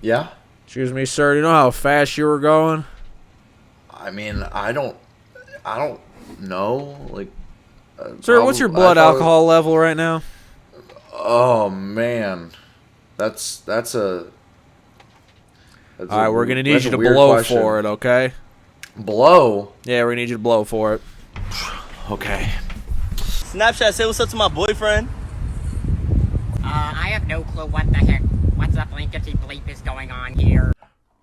Yeah. Excuse me, sir. Do you know how fast you were going? I mean, I don't know. Like, Sir, what's your blood alcohol level right now? Oh man, that's a. All right, we're gonna need you to blow question. For it, okay? Blow? Yeah, we're gonna need you to blow for it. Okay. Snapchat, say what's up to my boyfriend. I have no clue what the heck. What's up, blankety bleep is going on here?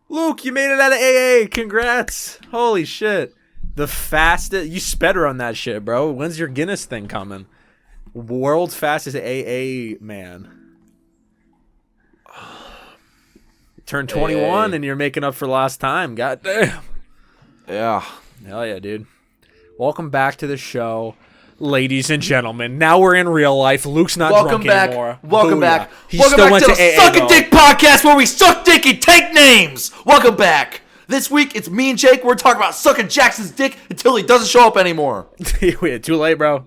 Luke, you made it out of AA. Congrats. Holy shit. The fastest. You sped her on that shit, bro. When's your Guinness thing coming? World's fastest AA man. Turned 21 and you're making up for lost time. God damn. Yeah. Hell yeah, dude. Welcome back to the show, ladies and gentlemen. Now we're in real life. Luke's not drunk anymore. Welcome back. He Welcome still back went to to the AA, Suck a Dick podcast where we suck dick and take names. Welcome back. This week it's me and Jake. We're talking about sucking Jackson's dick until he doesn't show up anymore. Wait, too late, bro.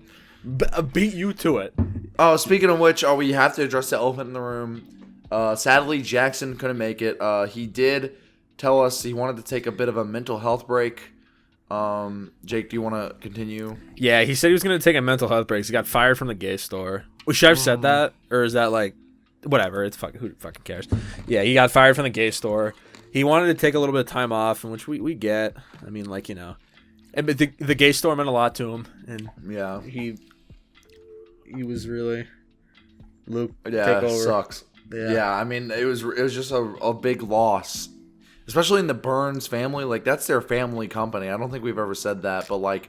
Beat you to it. Oh, speaking of which, we have to address the elephant in the room. Sadly, Jackson couldn't make it. He did tell us he wanted to take a bit of a mental health break. Jake, do you want to continue? Yeah, he said he was going to take a mental health break. He got fired from the gay store. Should I have said that? Or is that like, whatever, it's fucking, who fucking cares? Yeah, he got fired from the gay store. He wanted to take a little bit of time off, which we get. I mean, like, you know. But the gay store meant a lot to him. And yeah, he was really, Luke, yeah, take over. Sucks. Yeah, I mean, it was just a big loss. Especially in the Burns family. Like, that's their family company. I don't think we've ever said that, but, like,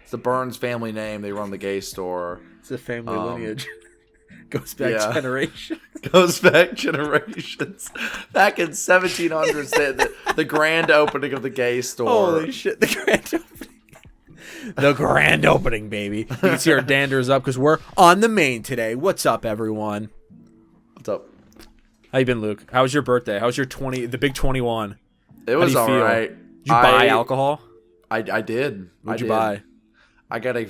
it's the Burns family name. They run the gay store. It's a family lineage. Goes back generations. Goes back generations. Back in 1700s, the grand opening of the gay store. Holy shit, the grand opening. The grand opening, baby. You can see our danders up because we're on the main today. What's up, everyone? What's up? How you been, Luke? How was your birthday? How was your the big 21? It was all right. Did you buy alcohol? I did. What'd you buy? I got I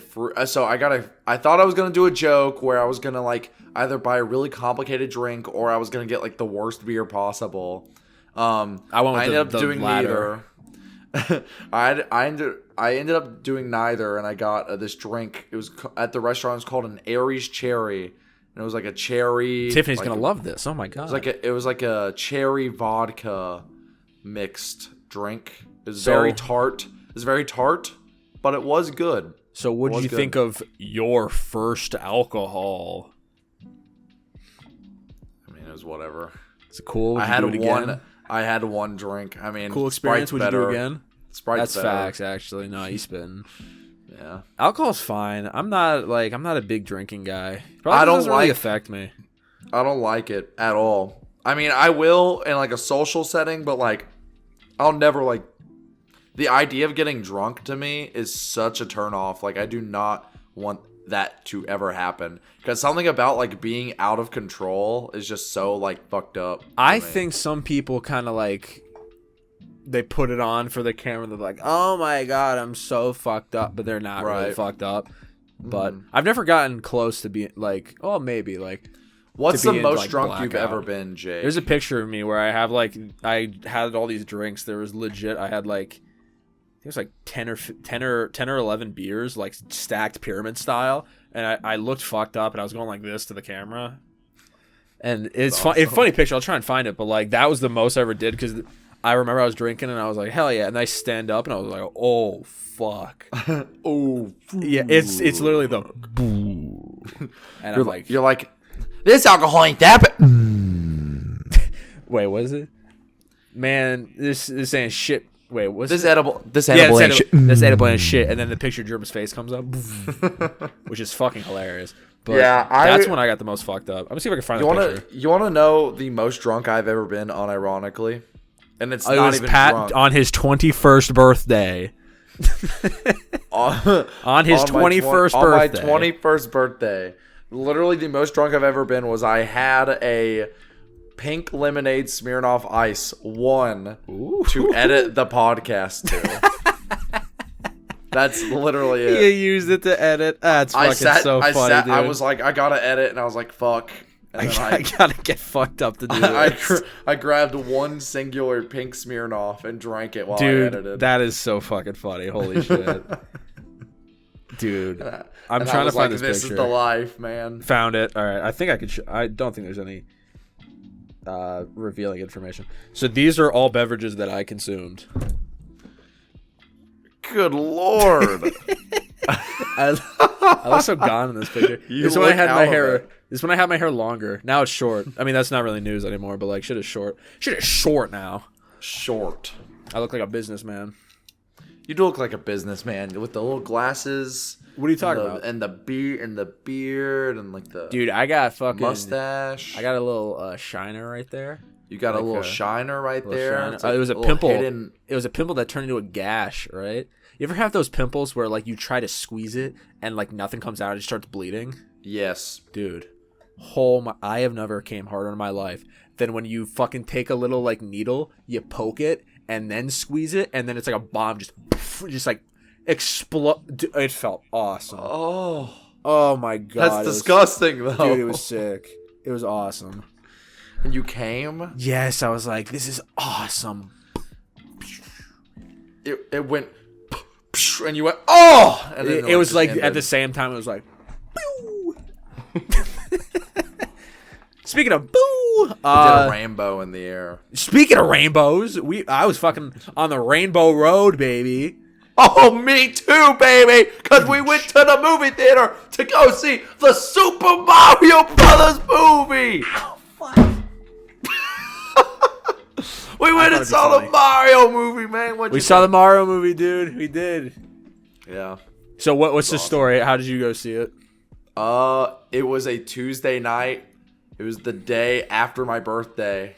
thought I was going to do a joke where I was going to, like, either buy a really complicated drink or I was going to get, like, the worst beer possible. I ended up doing neither. I ended up doing neither, and I got this drink. It was at the restaurant. It was called an Aries Cherry, and it was like a cherry. Tiffany's gonna love this. Oh my god! It was like a cherry vodka mixed drink. It was very tart. It was very tart, but it was good. So, what did you think of your first alcohol? I mean, it was whatever. It's cool. I had one drink. I mean, cool experience. Would you do it again? Sprite's That's facts, actually. No, you spin. Yeah, alcohol's fine. I'm not a big drinking guy. Probably doesn't really affect me. I don't like it at all. I mean, I will in like a social setting, but like, I'll never like. The idea of getting drunk to me is such a turn off. Like, I do not want that to ever happen because something about like being out of control is just so like fucked up. I think some people kind of like. They put it on for the camera. They're like, "Oh my god, I'm so fucked up," but they're not really fucked up. But I've never gotten close to being like, oh, maybe like. What's the most drunk you've ever been, Jake? There's a picture of me where I have like I had all these drinks. There was legit. I had like, it was like 10 or 11 beers, like stacked pyramid style, and I looked fucked up, and I was going like this to the camera. And it's fun. It's a funny picture. I'll try and find it, but like that was the most I ever did because. I remember I was drinking and I was like, hell yeah. And I stand up and I was like, oh, fuck. Oh, yeah. It's literally the and I'm like, you're like, this alcohol ain't that bad. Wait, what is it? Man, this ain't shit. Wait, what's this it? edible? This edible ain't shit. This edible ain't shit. And then the picture of German's face comes up, which is fucking hilarious. But yeah, that's when I got the most fucked up. I'm gonna see if I can find the picture. You want to know the most drunk I've ever been, unironically? And it's not even Pat drunk. On his 21st birthday. on his 21st birthday. On my 21st birthday. Literally the most drunk I've ever been was I had a pink lemonade Smirnoff Ice 1 to edit the podcast to. That's literally it. You used it to edit. That's fucking so funny, dude. I was like, I gotta edit, and I was like, fuck. And then I gotta get fucked up to do I, this. I grabbed one singular pink Smirnoff and drank it while I edited. Dude, that is so fucking funny. Holy shit. Dude, I'm And I trying to was find like, this This picture. is the life, man. Found it. All right. I think I could. I don't think there's any revealing information. So these are all beverages that I consumed. Good lord. I was so gone in this picture. You This is when I look had out my of hair. it. This is when I had my hair longer. Now it's short. I mean, that's not really news anymore. But like, shit is short. Shit is short now. Short. I look like a businessman. You do look like a businessman with the little glasses. What are you talking and about? And the beard and like the Dude, I got fucking mustache. I got a little shiner right there. You got a like little a shiner right Little there. shiner. It's like It was a little pimple. hidden- It was a pimple that turned into a gash, right? You ever have those pimples where like you try to squeeze it and like nothing comes out, it starts bleeding? Yes. Dude, I have never came harder in my life than when you fucking take a little like needle, you poke it and then squeeze it, and then it's like a bomb just like explode. It felt awesome. Oh my god, That's it was- disgusting though. dude. It was sick. It was awesome. And you came. Yes, I was like, this is awesome. It went. And you went. Oh. And then It was just like ended. at the same time, it was like. Boo! Speaking of boo, Did a rainbow in the air. speaking of rainbows, I was fucking on the Rainbow Road, baby. Oh, me too, baby. Because we went to the movie theater to go see the Super Mario Brothers movie. We went and it'd be saw funny. the Mario movie, man. We saw the Mario movie, dude. We did. Yeah. So what's the story? How did you go see it? It was a Tuesday night. It was the day after my birthday,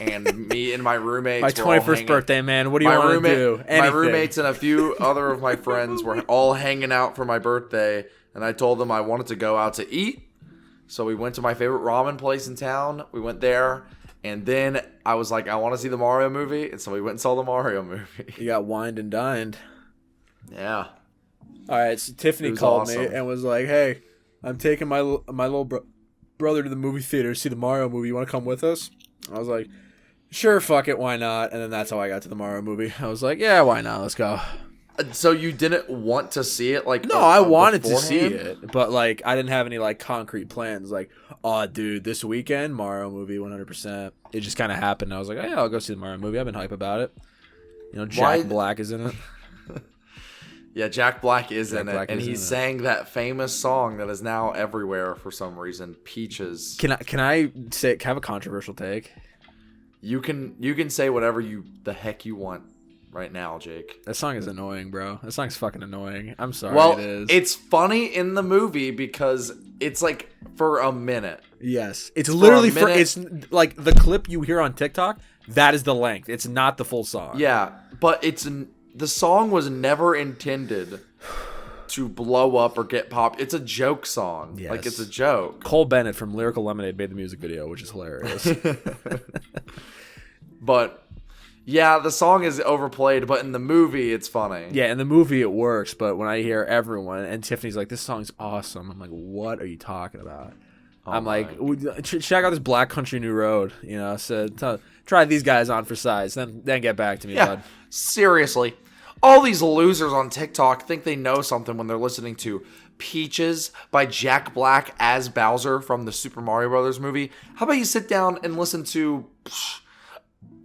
and me and my roommates. My were all 21st hanging- birthday, man. What do you want to do? My Anything. roommates and a few other of my friends were all hanging out for my birthday, and I told them I wanted to go out to eat. So we went to my favorite ramen place in town. We went there, and then I was like, I want to see the Mario movie, and so we went and saw the Mario movie. You got wined and dined. Yeah. All right, so Tiffany It was called me awesome. and was like, "Hey, I'm taking my little brother to the movie theater to see the Mario movie. You want to come with us?" I was like, "Sure, fuck it, why not?" And then that's how I got to the Mario movie. I was like, "Yeah, why not? Let's go." So you didn't want to see it, like? No, I wanted to see beforehand? it, but like I didn't have any like concrete plans. Like, oh, dude, this weekend Mario movie, 100%. It just kind of happened. I was like, oh, yeah, I'll go see the Mario movie. I've been hype about it. You know, Jack Why- Black is in it. Yeah, Jack Black is in Black it, and is he in it. sang that famous song that is now everywhere for some reason, "Peaches." Can I say have a controversial take? You can say whatever the heck you want right now, Jake. That song is annoying, bro. That song's fucking annoying. I'm sorry. Well, it is. it's funny in the movie because it's like for a minute. Yes, it's literally a minute. it's like the clip you hear on TikTok. That is the length. It's not the full song. Yeah, but the song was never intended to blow up or get pop. It's a joke song. Yes. Like it's a joke. Cole Bennett from Lyrical Lemonade made the music video, which is hilarious. But yeah, the song is overplayed, but in the movie it's funny. Yeah, in the movie it works, but when I hear everyone and Tiffany's like, "This song's awesome," I'm like, "What are you talking about?" I'm like, "Check out this Black Country New Road," you know. So try these guys on for size, then get back to me, Yeah, bud. seriously. All these losers on TikTok think they know something when they're listening to Peaches by Jack Black as Bowser from the Super Mario Brothers movie. How about you sit down and listen to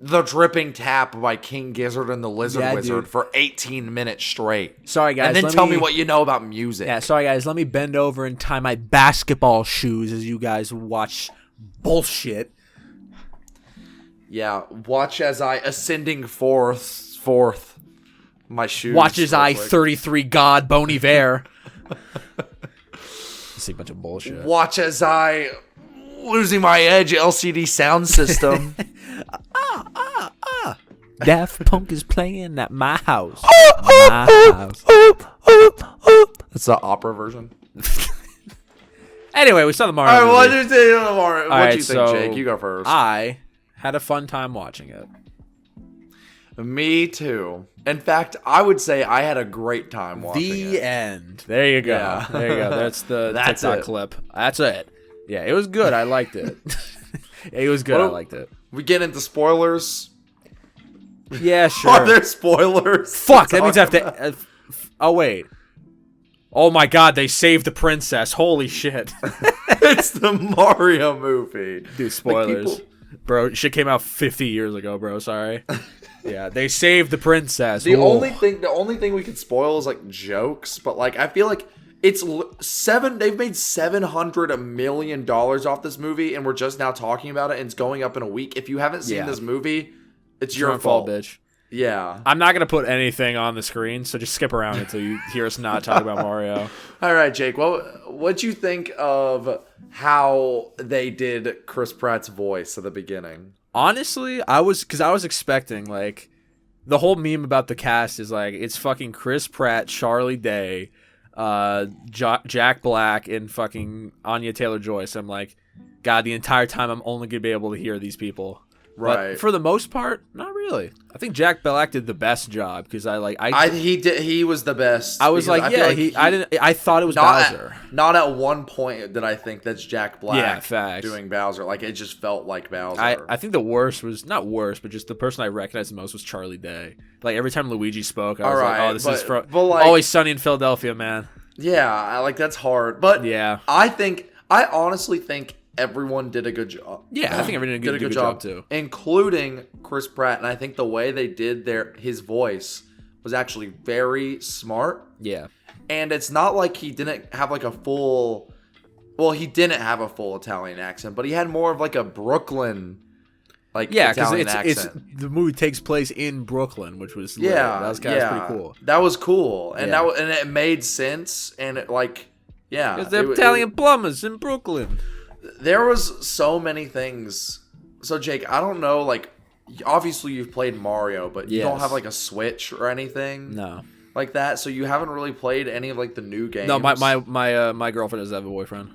The Dripping Tap by King Gizzard and the Lizard Yeah, Wizard dude. for 18 minutes straight. Sorry, guys. And then let tell me what you know about music. Yeah, sorry guys. Let me bend over and tie my basketball shoes as you guys watch bullshit. Yeah, watch as I ascending forth my shoes. Watch as real I quick. 33 God Bon Iver. It's a bunch of bullshit. Watch as I losing my edge LCD sound system. Daft Punk is playing at my house. My house. That's the opera version. Anyway, we saw the Mario All right, what movie. do you think, Mario? What right, do you think, so Jake? You go first. I had a fun time watching it. Me too. In fact, I would say I had a great time watching The it. end. There you go. Yeah. There you go. That's the That's TikTok it. clip. That's it. Yeah, it was good. I liked it. It was good. I Well, liked it. We get into spoilers. Yeah, sure. Are there spoilers? Fuck, to that means I talk have to. Oh wait. Oh my God, they saved the princess. Holy shit. It's the Mario movie. Dude, spoilers. Bro, shit came out 50 years ago, bro. Sorry. Yeah, they saved the princess. The Ooh. only thing we could spoil is like jokes, but like I feel like it's they've made $700 million off this movie, and we're just now talking about it, and it's going up in a week. If you haven't seen this movie, it's your fault, bitch. Yeah. I'm not gonna put anything on the screen, so just skip around until you hear us not talk about Mario. All right, Jake. What'd you think of how they did Chris Pratt's voice at the beginning? Honestly, I was expecting like the whole meme about the cast is like it's fucking Chris Pratt, Charlie Day, Jack Black, and fucking Anya Taylor-Joy. So I'm like, God, the entire time I'm only gonna be able to hear these people. Right. But for the most part, not really. I think Jack Black did the best job because he was the best. I was because like, I feel I thought it was not Bowser. Not at one point did I think that's Jack Black Yeah, facts. doing Bowser. Like it just felt like Bowser. I think the worst was not worst, but just the person I recognized the most was Charlie Day. Like every time Luigi spoke, I was like, "Oh, this is from Always Sunny in Philadelphia, man." Yeah, like that's hard. But yeah, I honestly think everyone did a good job. Yeah, I think everyone did a good job too, including Chris Pratt. And I think the way they did his voice was actually very smart. Yeah, and it's not like he didn't have like a full. Well, he didn't have a full Italian accent, but he had more of like a Brooklyn, Italian accent. It's the movie takes place in Brooklyn, which was that was kind of pretty cool. That was cool, and and it made sense, and it because they're Italian plumbers in Brooklyn. There was so many things. So Jake, I don't know, like obviously you've played Mario, but you don't have like a Switch or anything. No. Like that, so you haven't really played any of like the new games. No, my girlfriend doesn't have a boyfriend.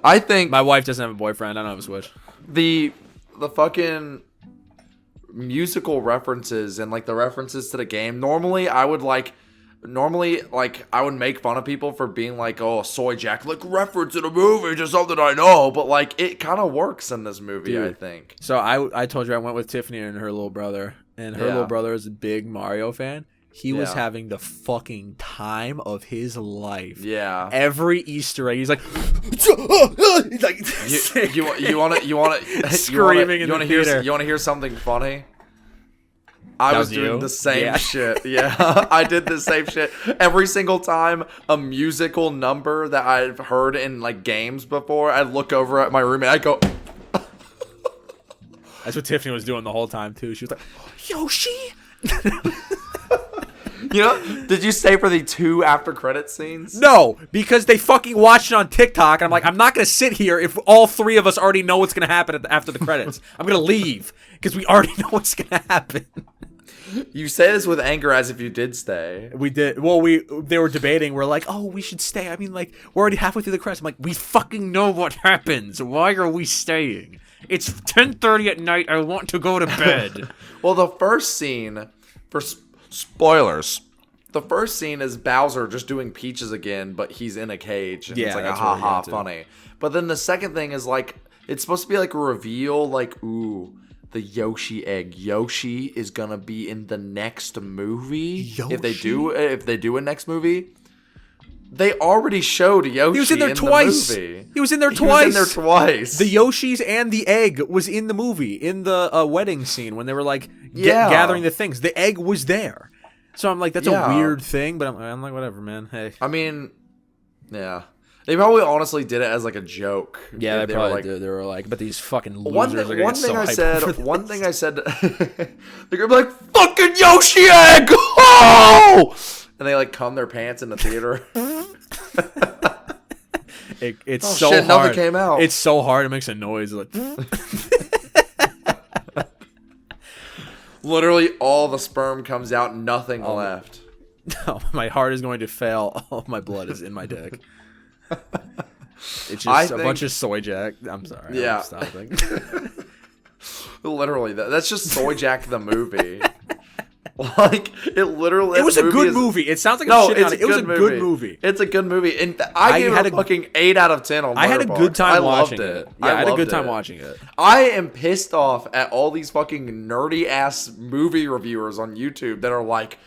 I think my wife doesn't have a boyfriend. I don't have a Switch. The fucking musical references and like the references to the game. Normally I would make fun of people for being like, "Oh, Soy Jack, like reference in a movie to something I know," but like it kind of works in this movie, dude. I think. So I told you I went with Tiffany and her little brother, and her little brother is a big Mario fan. He was having the fucking time of his life. Yeah. Every Easter egg, he's like, he's like, you want to screaming in the theater. You want to hear something funny? I was doing the same shit. Yeah, I did the same shit. Every single time a musical number that I've heard in like games before, I'd look over at my roommate, I'd go. That's what Tiffany was doing the whole time too. She was like, Yoshi. You know, did you stay for the 2 after credit scenes? No, because they fucking watched it on TikTok, and I'm like, I'm not gonna sit here if all 3 of us already know what's gonna happen after the credits. I'm gonna leave because we already know what's gonna happen. You say this with anger as if you did stay. We did. Well, they were debating. We're like, oh, we should stay. I mean, like, we're already halfway through the credits. I'm like, we fucking know what happens. Why are we staying? It's 10:30 at night. I want to go to bed. Well, the first scene, for spoilers, the first scene is Bowser just doing Peaches again, but he's in a cage. And it's like a ha-ha funny. But then the second thing is like, it's supposed to be like a reveal, like, ooh, the Yoshi egg. Yoshi is gonna be in the next movie. Yoshi? If they do a next movie. They already showed Yoshi. He was in there twice. The movie. He was in there twice. He was in there twice. The Yoshis and the egg was in the movie in the wedding scene when they were like gathering the things. The egg was there. So I'm like, that's a weird thing, but I'm like, whatever, man. Hey. I mean, yeah. They probably honestly did it as like a joke. Yeah, they probably did. They were like, but these fucking losers are getting so hyped for this. One thing I said, they're gonna be like, fucking Yoshi egg! Oh! And they like cum their pants in the theater. It's so hard. Nothing came out. It's so hard. It makes a noise. Like, literally, all the sperm comes out. Nothing left. No, my heart is going to fail. All of my blood is in my dick. It's just a bunch of soy jack. I'm sorry. Yeah. I'm stopping. Literally, that's just Soy Jack the movie. Like it literally. It was a good movie. It sounds like I'm shitting on it. It was a good movie. It's a good movie, and I gave it a fucking 8 out of 10 on. I had a Letterboxd. good time I watching loved it. Yeah, I had a good time loved it. watching it. I am pissed off at all these fucking nerdy ass movie reviewers on YouTube that are like,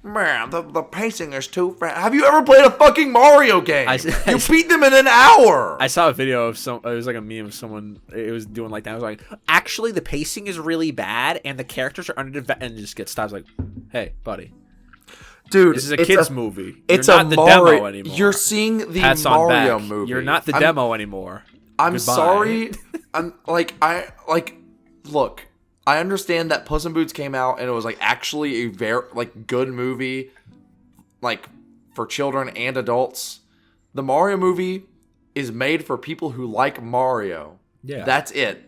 man, the pacing is too fast. Have you ever played a fucking Mario game? You beat them in an hour. I saw a video of it was like a meme of someone. It was doing like that. I was like, actually, the pacing is really bad, and the characters are underdeveloped. And it just gets stopped. Like, hey, buddy, Dude, this is a kids movie. It's You're not the Mario. demo anymore. You're seeing the Pats on Mario back. movie. You're not the demo anymore. I'm Goodbye. sorry. Look, I understand that Puss in Boots came out and it was like actually a very like good movie, like for children and adults. The Mario movie is made for people who like Mario. Yeah. That's it.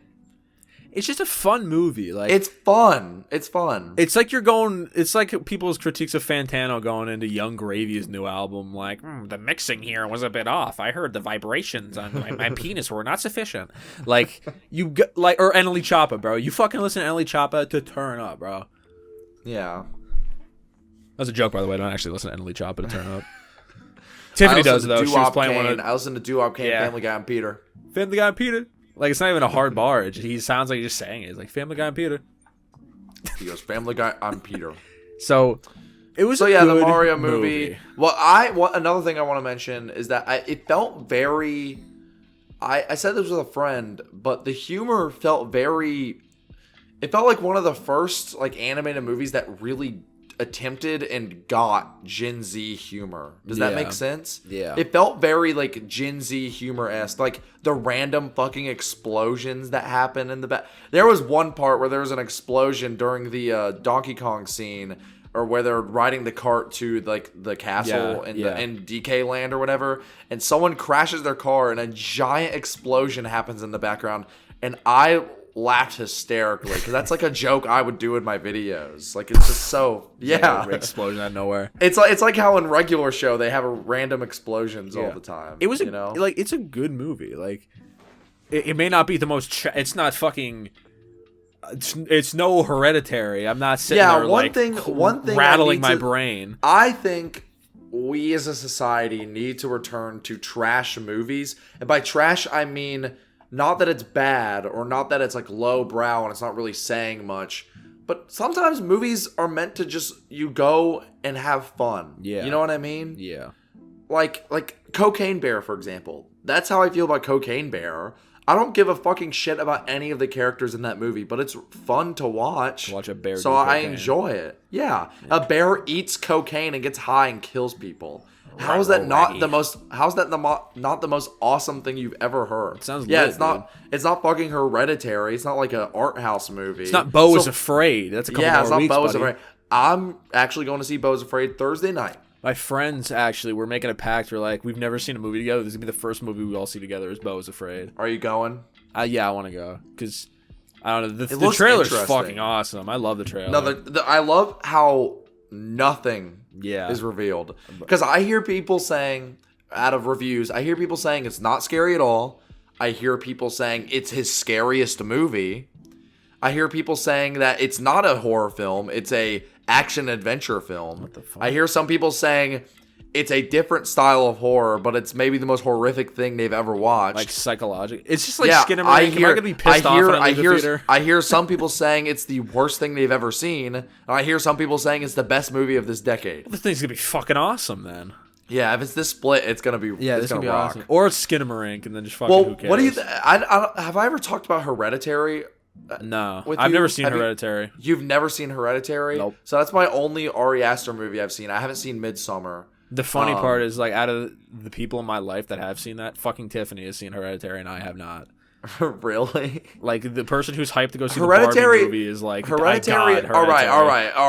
It's just a fun movie. Like It's fun. It's fun. It's like you're going. It's like people's critiques of Fantano going into Young Gravy's new album. Like the mixing here was a bit off. I heard the vibrations on my penis were not sufficient. Like or Eneli Choppa, bro. You fucking listen to Eneli Choppa to turn up, bro. Yeah. That was a joke, by the way. I don't actually listen to Eneli Choppa to turn up. Tiffany does though. She was playing one of. I listened to Doo-Wop Kane, Yeah. Family Guy, and Peter. Family Guy and Peter. Like it's not even a hard bar. He sounds like he's just saying it. It's like Family Guy and Peter. He goes, Family Guy, I'm Peter. So it was. So a yeah, the good Mario movie. Well, another thing I want to mention is that it felt very. I said this with a friend, but the humor felt very. It felt like one of the first like animated movies that really attempted and got Gen Z humor. Does that make sense? Yeah. It felt very like Gen Z humor-esque, like the random fucking explosions that happen in the back. There was one part where there was an explosion during the Donkey Kong scene, or where they're riding the cart to like the castle in DK Land or whatever, and someone crashes their car and a giant explosion happens in the background, and I laughed hysterically because that's like a joke I would do in my videos. Like it's just so explosion out of nowhere. It's like how in regular show they have random explosions all the time. It was like it's a good movie. Like it may not be the most. It's not fucking. It's no Hereditary. I'm not sitting there one thing rattling my brain. I think we as a society need to return to trash movies, and by trash I mean. Not that it's bad or not that it's like low brow and it's not really saying much, but sometimes movies are meant to just you go and have fun. Yeah. You know what I mean? Yeah. Like Cocaine Bear, for example. That's how I feel about Cocaine Bear. I don't give a fucking shit about any of the characters in that movie, but it's fun to watch. Watch a bear. So I enjoy it. Yeah. A bear eats cocaine and gets high and kills people. How is that not the most? How's that not the most awesome thing you've ever heard? It sounds yeah. lit, It's not. dude. It's not fucking Hereditary. It's not like an art house movie. It's not Beau is Afraid. That's a couple more it's not weeks, Beau is buddy. Afraid. I'm actually going to see Beau is Afraid Thursday night. My friends actually were making a pact. We're like, we've never seen a movie together. This is gonna be the first movie we all see together. Is Beau is Afraid? Are you going? Yeah, I want to go because I don't know. The looks trailer's interesting. fucking awesome. I love the trailer. No, I love how nothing is revealed. Because I hear people saying, out of reviews, I hear people saying it's not scary at all. I hear people saying it's his scariest movie. I hear people saying that it's not a horror film, it's a action adventure film. What the fuck? I hear some people saying it's a different style of horror, but it's maybe the most horrific thing they've ever watched. Like psychological. It's just like Skinamarink. Am I gonna be pissed off when I leave the theater? I hear some people saying it's the worst thing they've ever seen. And I hear some people saying it's the best movie of this decade. This thing's gonna be fucking awesome then. Yeah, if it's this split, it's gonna be This it's gonna be rock. awesome. Or it's Skinamarink and then just fucking Well, who cares? what do you? Have I ever talked about Hereditary? No, with I've you? never seen Have you- Hereditary. You've never seen Hereditary? Nope. So that's my only Ari Aster movie I've seen. I haven't seen Midsummer. The funny part is, like, out of the people in my life that have seen that, fucking Tiffany has seen Hereditary and I have not. Really? Like, the person who's hyped to go see Hereditary the Barbie movie is like, Hereditary. All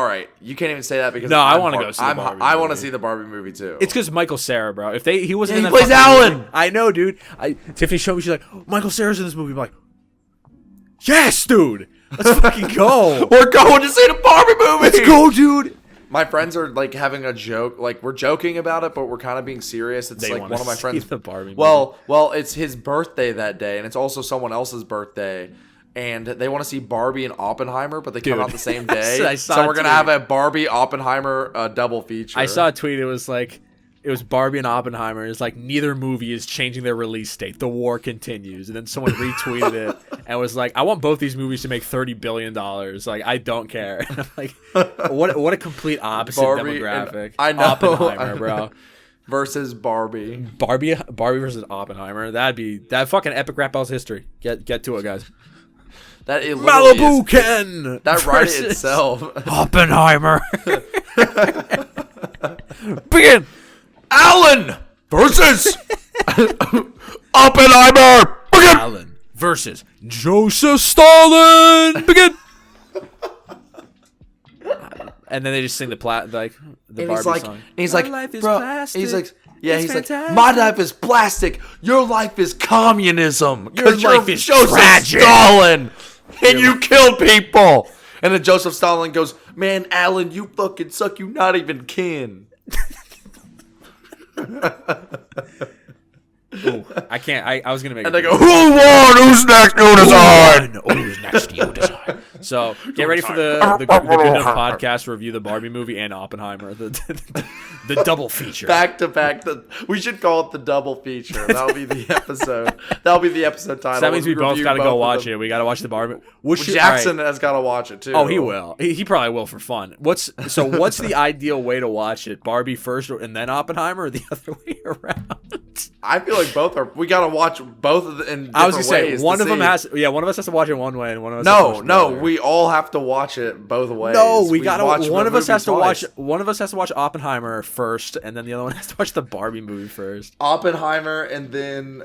right. You can't even say that because No, I want wanna go see the Barbie I want to movie. see the Barbie movie too. It's because Michael Cera, bro. If he wasn't Yeah, in he that plays fucking Alan! movie- I know, dude. Tiffany showed me. She's like, oh, Michael Cera's in this movie. I'm like, yes, dude. Let's fucking go. We're going to see the Barbie movie. Let's go, dude. My friends are like having a joke, like we're joking about it, but we're kind of being serious. It's They like wanna one of my see friends. the Barbie movie. Well, it's his birthday that day, and it's also someone else's birthday. and they want to see Barbie and Oppenheimer, but they come Dude. out the same day. I saw So a we're gonna tweet. have a Barbie Oppenheimer double feature. I saw a tweet. It was like, it was Barbie and Oppenheimer. It's like neither movie is changing their release date. The war continues. And then someone retweeted it and was like, I want both these movies to make $30 billion. Like, I don't care. And I'm like, what a complete opposite Barbie demographic. and- I know. Oppenheimer, bro. versus Barbie. Barbie versus Oppenheimer. That fucking epic rap battle's history. Get to it, guys. That it literally Malibu is- Ken. That right versus itself. Oppenheimer. Begin. Alan versus Oppenheimer. Begin. Allen versus Joseph Stalin. Begin. And then they just sing the And he's Barbie like, song. and he's My like, life is bro, plastic. he's like, yeah, It's he's like, fantastic. my life is plastic. Your life is communism. Your 'Cause life you're is Joseph tragic. Stalin, and you killed people. And then Joseph Stalin goes, man, Alan, you fucking suck. You not even kin. Ooh, I can't. I was gonna make. And they go, who won? Who's next? You decide. Who's next to you decide. So get ready for the Good Enough podcast to review the Barbie movie and Oppenheimer, the double feature. Back to back. We should call it the double feature. That'll be the episode. That'll be the episode title. So that means we both review got to go of watch them. it. We got to watch the Barbie. Jackson has got to watch it too. Oh, he will. He probably will for fun. What's the ideal way to watch it? Barbie first and then Oppenheimer, or the other way around? I feel like both are. We got to watch both of them in different I was gonna say ways one to of them see. has. Yeah, one of us has to watch it one way, and one of us. has to watch it the No, other. we all have to watch it both ways. No, we watch gotta. One the of us movie has to watch. twice. One of us has to watch Oppenheimer first, and then the other one has to watch the Barbie movie first. Oppenheimer and then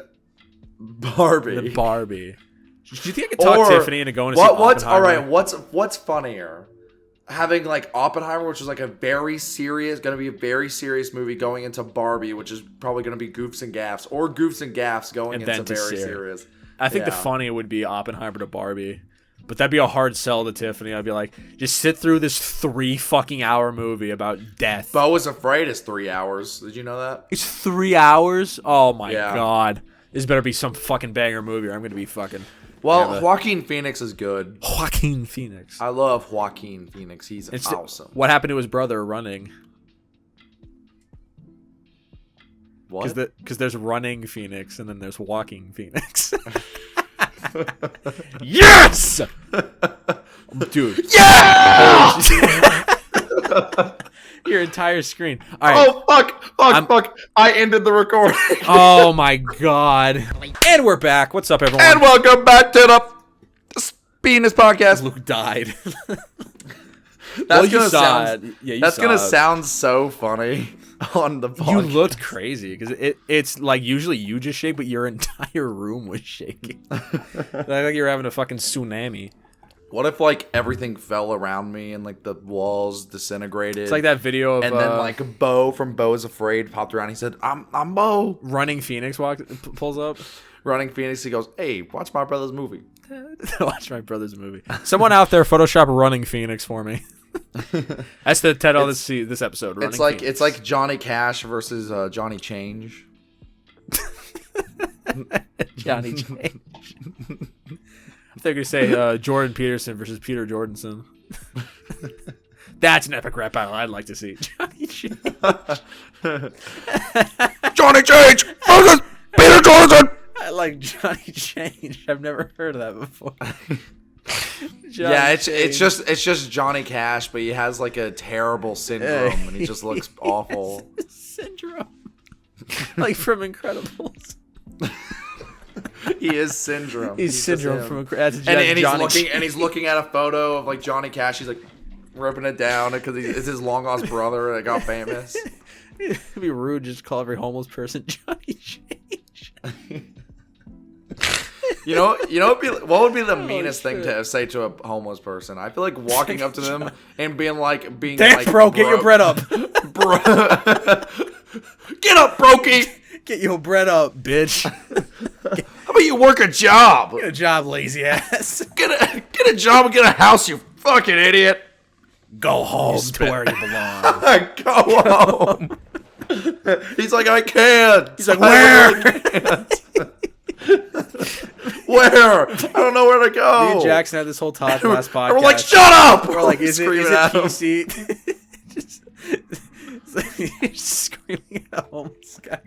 Barbie. The Barbie. Do you think I could talk Tiffany into going to see what's all Oppenheimer? right? What's funnier? Having like Oppenheimer, which is like going to be a very serious movie, going into Barbie, which is probably going to be goofs and gaffs, or goofs and gaffs going And then into to very serious. serious. I think the Yeah. funny would be Oppenheimer to Barbie. But that'd be a hard sell to Tiffany. I'd be like, just sit through this 3 fucking hour movie about death. Bo is Afraid is 3 hours. Did you know that? It's 3 hours? Oh my Yeah. god. This better be some fucking banger movie or I'm gonna be fucking Well, Yeah, but- Joaquin Phoenix is good. Joaquin Phoenix. I love Joaquin Phoenix. He's It's awesome. What happened to his brother Running? What? Because there's Running Phoenix and then there's Walking Phoenix. Yes! Dude. Yeah! Your entire screen. All right. Oh fuck! I ended the recording. Oh my god. And we're back. What's up, everyone? And welcome back to the Penis Podcast. Luke died. That's you gonna saw sound. it. Yeah, you That's saw gonna it. sound so funny on the podcast. You looked crazy because it's like usually you just shake, but your entire room was shaking. Like you were having a fucking tsunami. What if like everything fell around me and like the walls disintegrated? It's like that video of And then like Bo from Bo is Afraid popped around. He said, "I'm Bo." Running Phoenix pulls up. Running Phoenix. He goes, "Hey, watch my brother's movie." Watch my brother's movie. Someone out there Photoshop Running Phoenix for me. That's the title of this episode. Running Phoenix. It's like Johnny Cash versus Johnny Change. Johnny Change. I think you say Jordan Peterson versus Peter Jordanson. That's an epic rap battle I'd like to see. Johnny Change. Johnny Change versus Peter Jordanson. I like Johnny Change. I've never heard of that before. Yeah, it's just Johnny Cash, but he has like a terrible syndrome and he just looks awful. Syndrome. Like from Incredibles. He is syndrome. He's just Syndrome him. from Incredibles. and he's looking at a photo of like Johnny Cash. He's like ripping it down because it's his long lost brother that got famous. It'd be rude just to call every homeless person Johnny Change. You know, what would be the meanest thing shit. to say to a homeless person? I feel like walking up to them and being Damn, like, bro, get your bread up. bro, get up, brokey. Get your bread up, bitch. How about you work a job? Get a job, lazy ass. Get a job and get a house, you fucking idiot. Go home to where you belong. Go home. He's like, I can't. He's like, I where? really can't. Where? I don't know where to go. Me and Jackson had this whole talk last podcast. And we're like, shut up! We're like, is it Screaming at him. PC? It's like you're screaming at a homeless guy,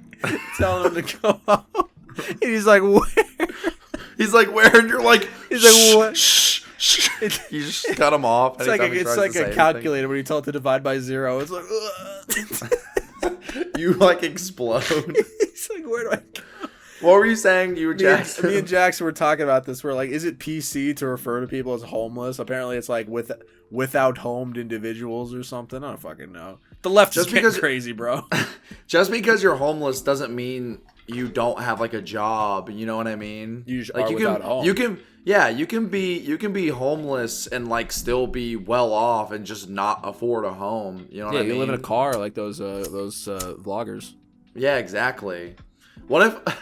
telling him to go home. And he's like, where? He's like, where? And you're like, He's like, what? Shh, shh. You just cut him off. It's like anytime he it's tries like to say a calculator when you tell it to divide by 0. It's like, anything. You like explode. he's like, where do I go? What were you saying? You were Jackson. Me and Jackson were talking about this. We're like, is it PC to refer to people as homeless? Apparently, it's like without homed individuals or something. I don't fucking know. The left is getting crazy, bro. Just because you're homeless doesn't mean you don't have like a job. You know what I mean? You just like are without home. You can be homeless and like still be well off and just not afford a home. You know what I mean? Yeah, you live in a car like those vloggers. Yeah, exactly. What if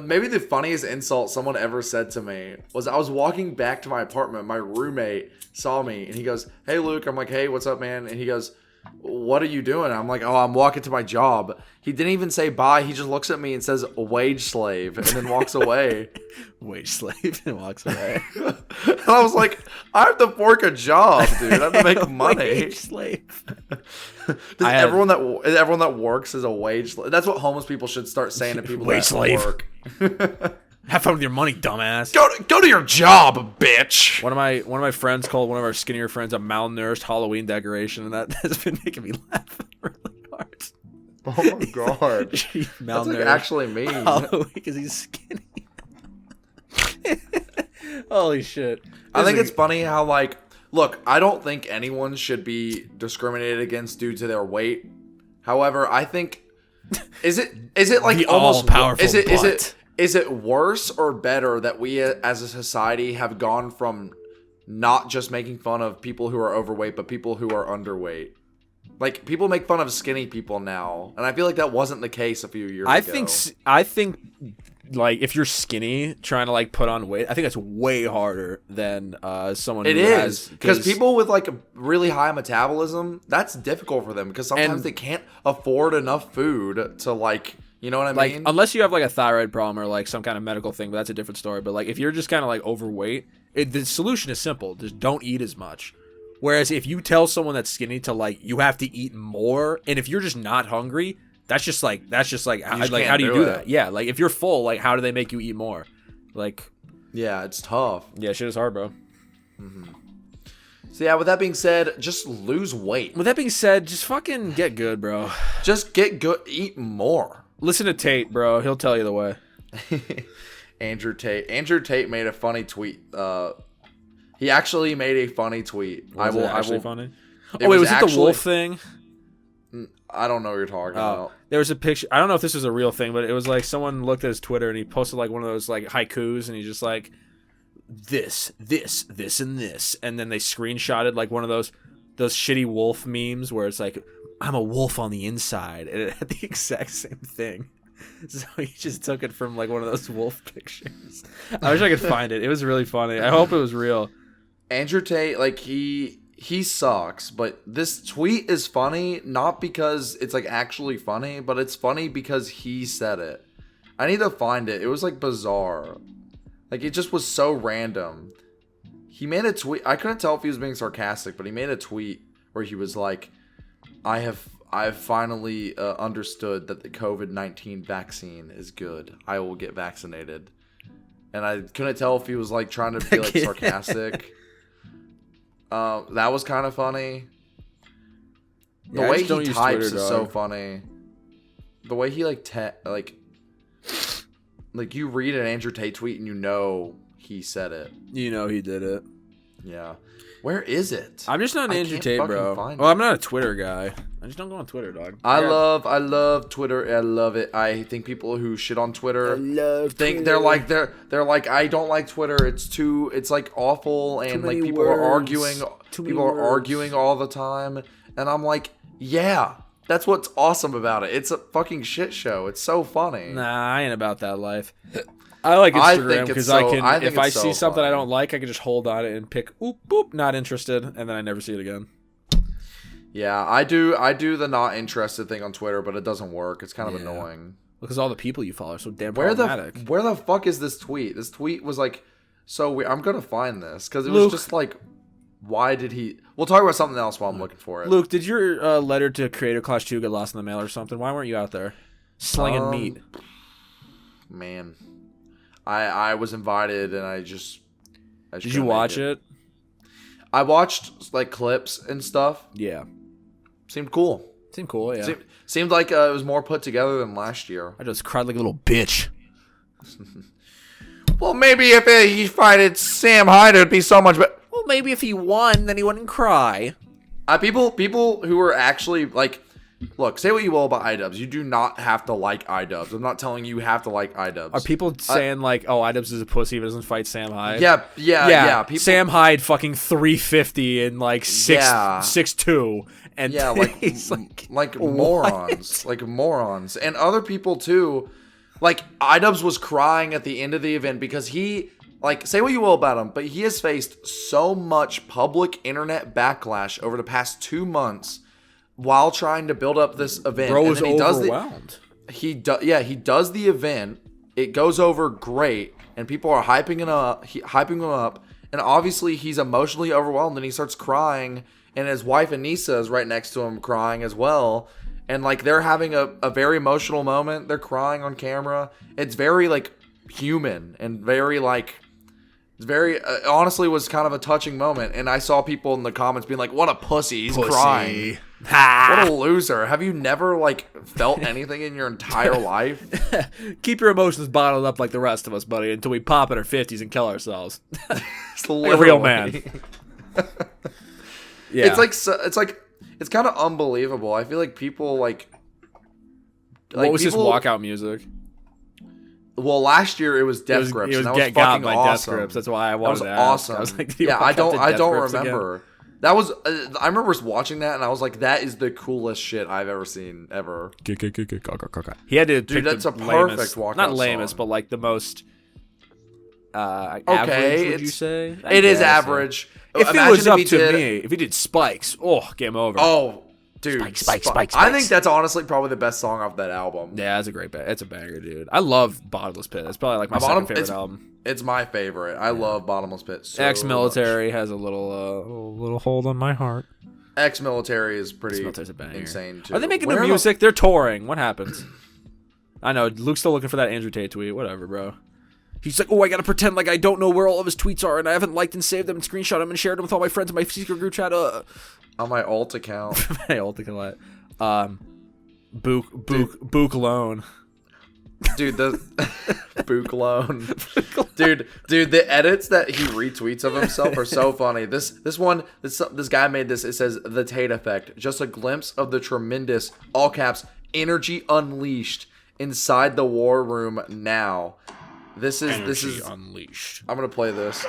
maybe the funniest insult someone ever said to me was I was walking back to my apartment. My roommate saw me and he goes, "Hey, Luke." I'm like, "Hey, what's up, man?" And he goes, "What are you doing?" I'm like, "Oh, I'm walking to my job." He didn't even say bye. He just looks at me and says, "Wage slave," and then walks away. Wage slave and walks away. And I was like, I have to work a job, dude. I have to make money. Wage slave. Everyone that works is a wage slave. That's what homeless people should start saying to people Wage that slave. work. Have fun with your money, dumbass. Go to your job, bitch. One of my friends called one of our skinnier friends a malnourished Halloween decoration, and that has been making me laugh really hard. Oh my god. Malnourished That's like actually mean. Halloween because he's skinny. Holy shit. I think it's funny how like, look, I don't think anyone should be discriminated against due to their weight. However, I think is it like The almost all-powerful is it worse or better that we as a society have gone from not just making fun of people who are overweight but people who are underweight? Like, people make fun of skinny people now, and I feel like that wasn't the case a few years ago. I think like if you're skinny trying to like put on weight, I think it's way harder than someone It who is has because people with like a really high metabolism, that's difficult for them because sometimes And- they can't afford enough food to like, you know what I like mean? unless you have like a thyroid problem or like some kind of medical thing, but that's a different story. But like if you're just kind of like overweight, the solution is simple: just don't eat as much. Whereas if you tell someone that's skinny to like you have to eat more, and if you're just not hungry, that's just like how do you do that? Yeah, like if you're full, like how do they make you eat more? Like, yeah, it's tough. yeah, shit is hard, bro. So yeah, with that being said, just lose weight. With that being said, just fucking get good, bro. Just get good, eat more. Listen to Tate, bro. He'll tell you the way. Andrew Tate made a funny tweet. He actually made a funny tweet. Was it actually funny? It Oh wait, was it the actually- wolf thing? I don't know what you're talking about. There was a picture. I don't know if this was a real thing, but it was like someone looked at his Twitter and he posted like one of those like haikus, and he's just like this, and this, and then they screenshotted like one of those shitty wolf memes where it's like I'm a wolf on the inside, and it had the exact same thing. So he just took it from like one of those wolf pictures. I wish I could find it. It was really funny. I hope it was real. Andrew Tate, like he sucks, but this tweet is funny not because it's like actually funny, but it's funny because he said it. I need to find it. It was like bizarre. Like it just was so random. He made a tweet. I couldn't tell if he was being sarcastic, but he made a tweet where he was like, I've finally understood that the COVID-19 vaccine is good. I will get vaccinated. And I couldn't tell if he was like trying to be like sarcastic. That was kind of funny. The Yeah, I way just don't he use types Twitter, is so dog. funny. The way he like you read an Andrew Tate tweet and you know he said it. You know he did it. Yeah. Where is it? I'm just not an I Andrew can't Tate, fucking bro. find Well, it. I'm not a Twitter guy. I just don't go on Twitter, dog. I love Twitter. I love it. I think people who shit on Twitter they're like I don't like Twitter. It's like awful and like many people are words. arguing arguing all the time and I'm like, yeah, that's what's awesome about it. It's a fucking shit show. It's so funny. Nah, I ain't about that life. I like I Instagram think it's because so- I can. I think If I it's see so something I funny. don't like, I can just hold on it and pick. Oop, boop, not interested, and then I never see it again. Yeah, I do the not interested thing on Twitter, but it doesn't work. It's kind of Yeah. annoying. Because all the people you follow are so damn Where problematic. the fuck is this tweet? This tweet was like so weird. I'm gonna find this because it Luke. was just like, why did he? We'll talk about something else while I'm looking for it. Luke, did your letter to Creator Clash 2 get lost in the mail or something? Why weren't you out there slinging meat? Man, I was invited and I just Did you couldn't make watch it? I watched like clips and stuff. Yeah. Seemed cool. Seemed cool, yeah. Seemed like it was more put together than last year. I just cried like a little bitch. Well, maybe if he fighted Sam Hyde, it'd be so much better. Well, maybe if he won, then he wouldn't cry. People who are actually like, look, say what you will about iDubbbz. You do not have to like iDubbbz. I'm not telling you have to like iDubbbz. Are people saying like, "Oh, iDubbbz is a pussy, but doesn't fight Sam Hyde"? Yeah. People, Sam Hyde fucking 350 and like 6'2", and yeah, like he's like morons, like morons, and other people too. Like iDubbbz was crying at the end of the event because he, like, say what you will about him, but he has faced so much public internet backlash over the past 2 months while trying to build up this event. bro And was then he does overwhelmed. he does the event. It goes over great, and people are hyping him up. And obviously, he's emotionally overwhelmed, and he starts crying. And his wife Anissa is right next to him, crying as well. And like they're having a very emotional moment. They're crying on camera. It's very like human and very like. It's very honestly was kind of a touching moment. And I saw people in the comments being like, "What a pussy! He's crying." What a loser. Have you never, like, felt anything in your entire life? Keep your emotions bottled up like the rest of us, buddy, until we pop in our 50s and kill ourselves. It's Like a real man. Yeah. It's kind of unbelievable. I feel like people, like What was his people- walkout music? Well, last year it was Death Grips. It was and that Get was Got fucking by awesome. Death Grips. That's why I That wanted was to ask. awesome. I was like, did he yeah, walk I out to don't Death Grips remember. again? That was I remember watching that and I was like, that is the coolest shit I've ever seen ever. He had to pick that's the a perfect lamest, walkout not lamest, song. but like the most average, would you say? It is guess, average. If it Imagine was up he to did- me, if he did Spikes, oh, game over. Oh, dude, Spikes. I think that's honestly probably the best song off that album. Yeah, it's a great band. It's a banger, dude. I love Bottomless Pit. It's probably like my second favorite album. It's my favorite. I love Bottomless Pit. So Ex-Military has a little hold on my heart. much. Ex-Military is pretty Ex-Military's a banger. insane too. Are they making Where new the- music? They're touring. What happens? I know. Luke's still looking for that Andrew Tate tweet. Whatever, bro. He's like, oh, I gotta pretend like I don't know where all of his tweets are, and I haven't liked and saved them and screenshot them and shared them with all my friends in my secret group chat. On my alt account. Hey, I'll think of that. Book loan. Dude, the Book Loan. Dude, the edits that he retweets of himself are so funny. This guy made this. It says the Tate effect, just a glimpse of the tremendous, all caps, energy unleashed inside the war room now. This is unleashed. I'm gonna play this.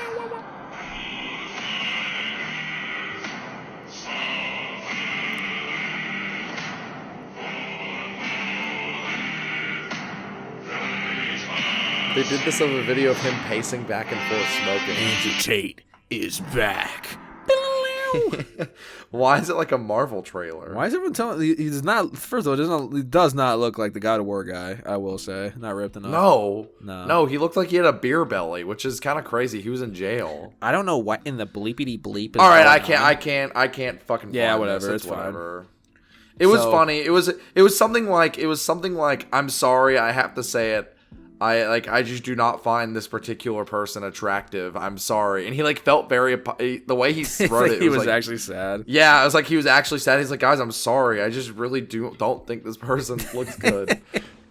They did this of a video of him pacing back and forth smoking. Andrew Tate is back. Why is it like a Marvel trailer? Why is everyone telling? He's not. First of all, he does not look like the God of War guy. I will say, not ripped enough. No, he looked like he had a beer belly, which is kind of crazy. He was in jail. I don't know what in the bleepity bleep. Is All right, going I on. can't fucking. Yeah, find whatever, this. it's fine. whatever. It was So- funny. It was something like I'm sorry, I have to say it. I just do not find this particular person attractive. I'm sorry. And he like felt very the way he wrote it. He was like, actually sad. yeah, it was like he was actually sad. He's like, guys, I'm sorry. I just really don't think this person looks good.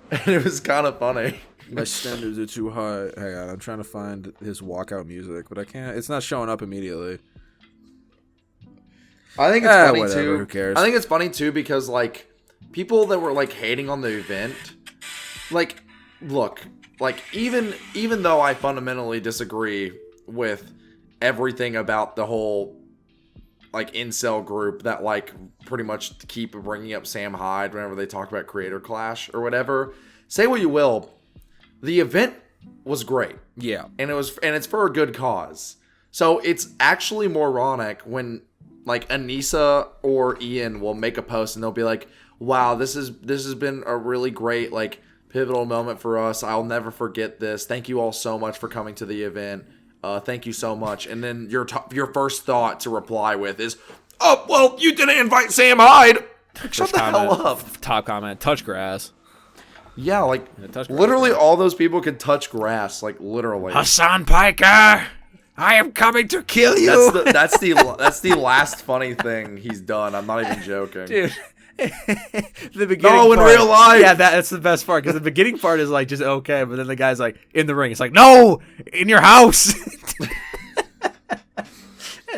And it was kind of funny. My standards are too high. Hang on, I'm trying to find his walkout music, but I can't. It's not showing up immediately. I think it's funny whatever, too. who cares? I think it's funny too because like people that were like hating on the event, like, look, like even though I fundamentally disagree with everything about the whole like incel group that like pretty much keep bringing up Sam Hyde whenever they talk about Creator Clash or whatever. Say what you will, the event was great. Yeah. And it's for a good cause. So it's actually moronic when like Anissa or Ian will make a post and they'll be like, "Wow, this has been a really great like pivotal moment for us. I'll never forget this. Thank you all so much for coming to the event. Thank you so much. And then your first thought to reply with is, oh, well, you didn't invite Sam Hyde. Shut the hell up. Top comment, touch grass. Yeah, like, touch grass, literally all those people can touch grass, like, literally. Hassan Piker, I am coming to kill you. That's the last funny thing he's done. I'm not even joking. Dude. The beginning No, in part, real life. Yeah, that's the best part because the beginning part is like just okay, but then the guy's like in the ring. It's like no, in your house.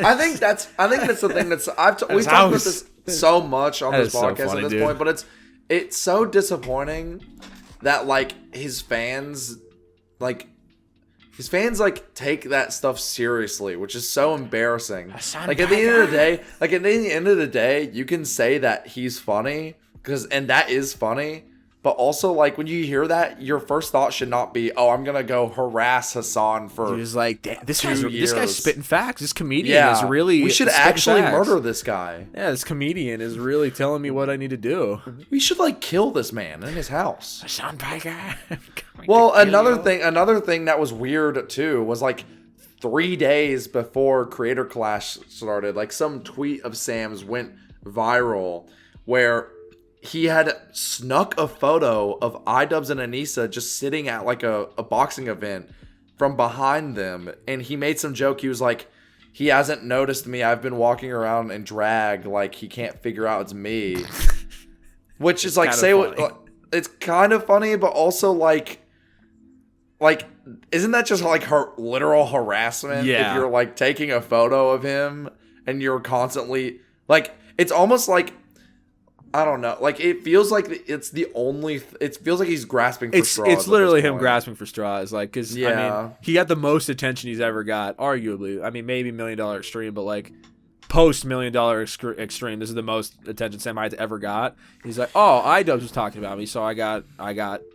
I think that's the thing that's we've talked about this so much on this podcast at this point, but it's so disappointing that like his fans take that stuff seriously, which is so embarrassing. Like at the end of the day, you can say that he's funny and that is funny, but also like when you hear that, your first thought should not be, "Oh, I'm gonna go harass Hassan for." He's like, this years. guy's spitting facts. This comedian is really. We should actually murder this guy. Yeah, this comedian is really telling me what I need to do. We should like kill this man in his house. Hassan Piker. Well, another thing that was weird too was like 3 days before Creator Clash started, like some tweet of Sam's went viral where he had snuck a photo of iDubbbz and Anissa just sitting at like a boxing event from behind them, and he made some joke. He was like, he hasn't noticed me. I've been walking around in drag, like he can't figure out it's me. Which is like, say what, it's kind of funny, but also like isn't that just like her literal harassment? Yeah. If you're like taking a photo of him and you're constantly like, it's almost like, I don't know, like it feels like it's the only. It feels like he's grasping for straws. It's literally him grasping for straws, like because I Yeah. mean he got the most attention he's ever got, arguably. I mean maybe $1 Million Extreme, but like post $1 Million Extreme, this is the most attention Sam Hyde's ever got. He's like, oh, iDubbbz was talking about me, so I got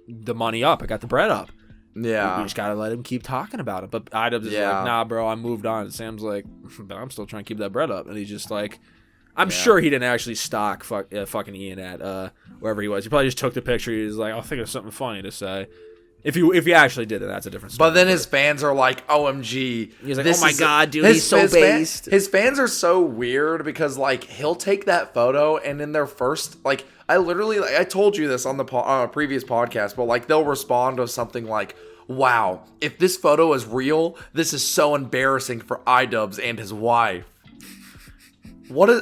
the money up, I got the bread up. Yeah. We just gotta let him keep talking about it. But iDubbbz is like, nah, bro, I moved on. And Sam's like, but I'm still trying to keep that bread up, and he's just like. I'm sure he didn't actually stalk fucking Ian at wherever he was. He probably just took the picture. He was like, I'll think of something funny to say. If he actually did it, that's a different story. But then his fans are like, OMG. He's like, oh my God, dude, he's so based. His fans are so weird because, like, he'll take that photo and in their first, like, I told you this on the previous podcast, but, like, they'll respond to something like, wow, if this photo is real, this is so embarrassing for iDubbbz and his wife.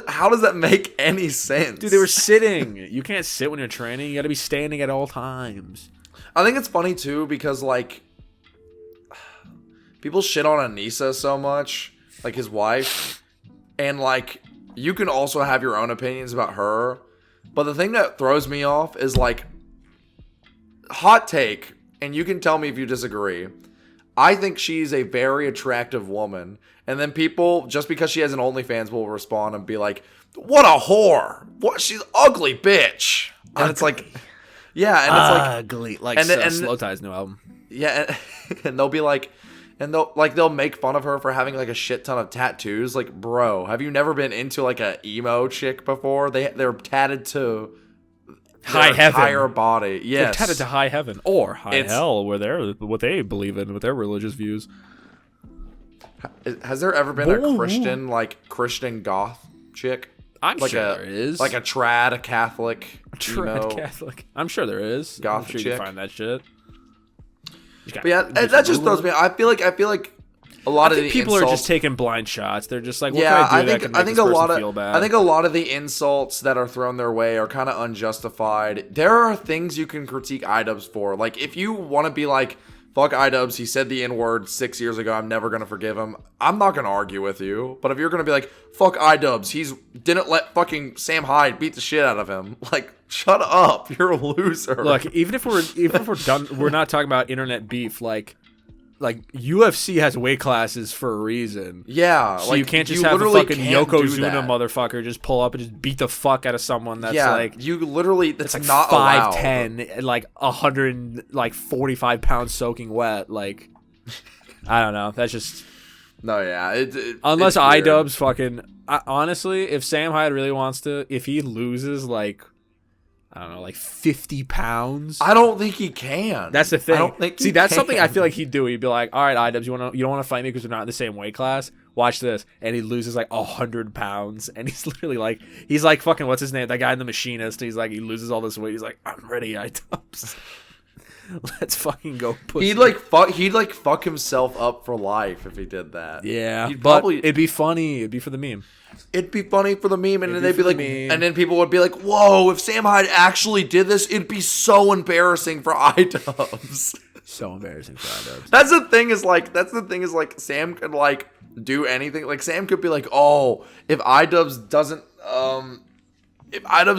How does that make any sense? Dude, they were sitting. You can't sit when you're training. You got to be standing at all times. I think it's funny too because like people shit on Anissa so much, like his wife, and like you can also have your own opinions about her, but the thing that throws me off is like hot take, and you can tell me if you disagree. I think she's a very attractive woman. And then people, just because she has an OnlyFans, will respond and be like, what a whore. What? She's ugly, bitch. And it's like, yeah. And it's like, ugly. Like Slow Tie's new album. Yeah. And they'll be like, they'll make fun of her for having like a shit ton of tattoos. Like, bro, have you never been into like a emo chick before? They're tatted to high heaven, higher body. Yes, they're tatted to high heaven or high hell, where they're what they believe in with their religious views. Has there ever been a Christian goth chick? I'm sure there is. Like a trad, a Catholic, Catholic. I'm sure there is. Goth I'm sure chick. you can find that shit. But yeah, that just throws me. I feel like a lot of the people insults, are just taking blind shots. They're just like, what yeah, can I do that can make this person feel bad? I think a lot of the insults that are thrown their way are kind of unjustified. There are things you can critique iDubbbz for. Like if you want to be like, fuck iDubbbz, he said the N-word 6 years ago, I'm never gonna forgive him. I'm not gonna argue with you. But if you're gonna be like, fuck iDubbbz, he's didn't let fucking Sam Hyde beat the shit out of him. Like, shut up, you're a loser. Look, even if we're done, we're not talking about internet beef. Like UFC has weight classes for a reason. Yeah, so you can't just have a fucking Yokozuna motherfucker just pull up and just beat the fuck out of someone that's like you literally that's like not 5'10", like 145 pounds soaking wet. Like I don't know. That's just no. Yeah, unless iDubbbz fucking honestly, if Sam Hyde really wants to, if he loses like I don't know, like 50 pounds. I don't think he can. That's the thing. I don't think See, that's something I feel like he'd do. He'd be like, all right, IDubs, you don't want to fight me because we're not in the same weight class? Watch this. And he loses like 100 pounds. And he's literally like, fucking, what's his name? That guy in The Machinist. He's like, he loses all this weight. He's like, I'm ready, IDubs. Let's fucking go pussy. He'd fuck himself up for life if he did that. Yeah, He'd but probably, it'd be funny. It'd be for the meme. it'd be funny for the meme, and then they'd be for like, the meme. and then people would be like, "Whoa! If Sam Hyde actually did this, it'd be so embarrassing for iDubbbz." So embarrassing for IDubbbz. That's the thing is like Sam could like do anything. Like Sam could be like, "Oh, if iDubbbz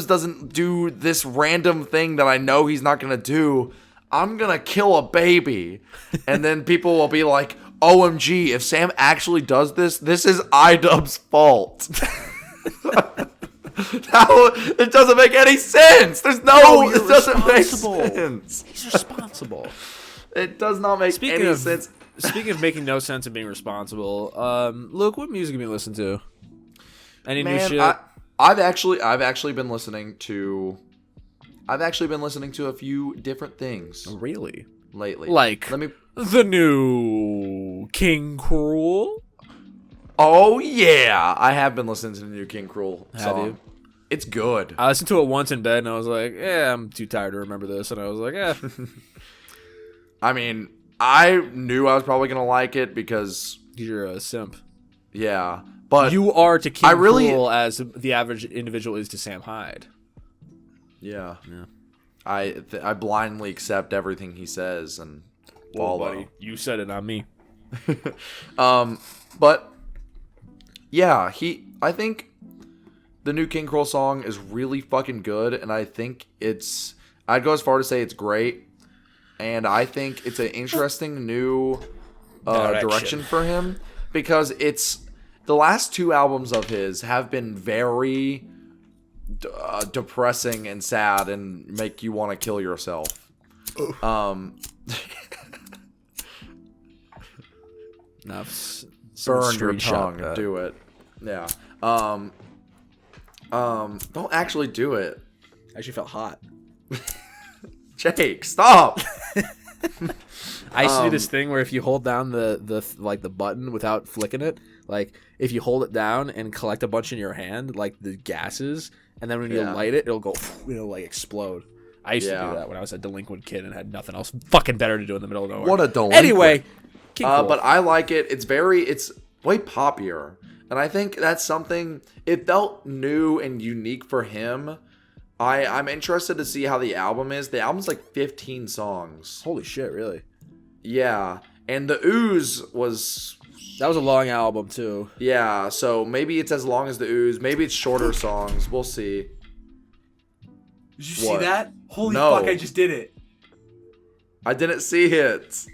doesn't do this random thing that I know he's not gonna do, I'm gonna kill a baby." And then people will be like, OMG, if Sam actually does this, this is iDubbbz's fault. No, it doesn't make any sense. It doesn't make sense. He's responsible. It does not make any sense. Speaking of making no sense and being responsible, Luke, what music have you been listening to? Any new shit? I've actually been listening to a few different things Really? lately. Like Let me the new King Cruel? Oh yeah, I have been listening to the new King Cruel song. Have you? It's good. I listened to it once in bed and I was like, yeah, I'm too tired to remember this. And I was like, yeah. I mean, I knew I was probably gonna like it because You're a simp. yeah, but You are to King I really- Cruel as the average individual is to Sam Hyde. yeah. Yeah. I blindly accept everything he says and follow. You said it, not me. But yeah, I think the new King Cruel song is really fucking good, and I think I'd go as far to say it's great, and I think it's an interesting new direction for him, because the last two albums of his have been very depressing and sad and make you want to kill yourself. Burn your tongue. Do it. Yeah. Don't actually do it. Actually felt hot. Jake, stop. I used to do this thing where if you hold down the button without flicking it, like if you hold it down and collect a bunch in your hand, like the gases, and then when you light it, it'll like explode. I used to do that when I was a delinquent kid and had nothing else fucking better to do in the middle of nowhere. What a delinquent. Anyway, King Cruel. But I like it. It's way poppier. And I think that's something, it felt new and unique for him. I'm interested to see how the album is. The album's like 15 songs. Holy shit, really? Yeah. And the Ooze was... That was a long album, too. Yeah, so maybe it's as long as the Ooze. Maybe it's shorter songs. We'll see. Did you What? see that? Holy No. fuck, I just did it. I didn't see it.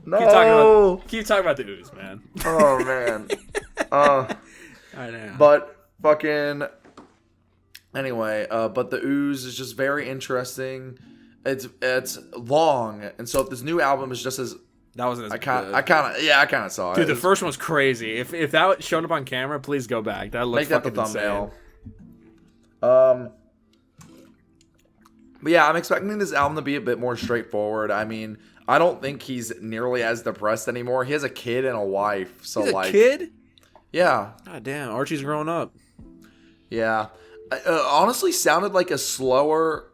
No. Keep talking about the Ooze, man. Oh, man. I know. But fucking... Anyway, but the Ooze is just very interesting. It's long, and so if this new album is just as... That wasn't as I good. kind of saw it. Dude, the first one's crazy. If that showed up on camera, please go back. That looks Make that the fucking thumbnail. insane. But yeah, I'm expecting this album to be a bit more straightforward. I mean, I don't think he's nearly as depressed anymore. He has a kid and a wife, so He's a like, kid? yeah, God damn, Archie's growing up. yeah. Honestly, sounded like a slower,